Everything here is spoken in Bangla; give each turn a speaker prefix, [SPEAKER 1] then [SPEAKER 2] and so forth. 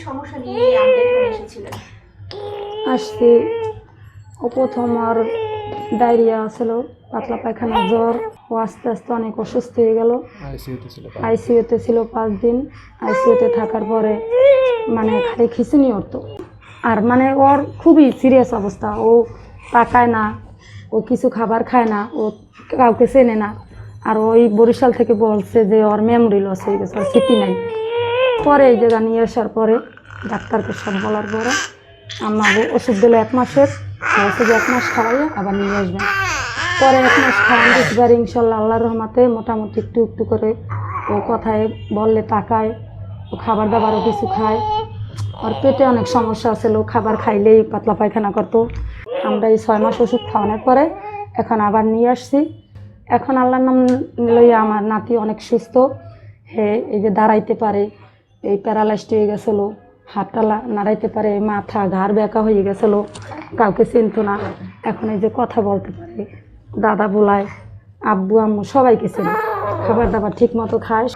[SPEAKER 1] সমস্যা নিয়ে আমাদের এখানে এসেছিলেন?
[SPEAKER 2] আসছি ও প্রথম আর ডায়রিয়া ছিল, পাতলা পায়খানা, জ্বর। ও আস্তে আস্তে অনেক অসুস্থ হয়ে গেল। আইসিইউতে ছিল 5 দিন। আইসিইউতে থাকার পরে মানে খালি খিঁচুনি উঠতো। আর মানে ওর খুবই সিরিয়াস অবস্থা। ও তাকায় না, ও কিছু খাবার খায় না, ও কাউকে চেনে না। আর ওই বরিশাল থেকে বলছে যে ওর মেমোরি লস হয়ে গেছে, ওর স্মৃতি নাই। পরে এই জায়গা নিয়ে আসার পরে ডাক্তারকে সব বলার পরে আমার ওষুধ দিল 1 মাসের। বলছে যে 1 মাস খাওয়াইয়ে আবার নিয়ে আসবেন। পরে 1 মাস খাওয়ান দিচ্ছি, ইনশাল্লাহ আল্লাহর রহমতে মোটামুটি একটু একটু করে ও কথায় বললে তাকায়, ও খাবার দাবারও কিছু খায়। ওর পেটে অনেক সমস্যা ছিল, খাবার খাইলেই পাতলা পায়খানা করতো। আমরা এই 6 মাস ওষুধ খাওয়ানোর পরে এখন আবার নিয়ে আসছি। এখন আল্লাহর নাম লইয়া আমার নাতি অনেক সুস্থ। এই যে দাঁড়াইতে পারে, এই প্যারালাইজড হয়ে গেছিলো, হাতটা নাড়াইতে পারে, মাথা ঘাড় ব্যাকা হয়ে গেছিলো, কাউকে চিনতো না। এখন এই যে কথা বলতে পারে, দাদা বলায়, আব্বু আম্মু সবাইকে চেনে, খাবার দাবার ঠিক মতো খায়।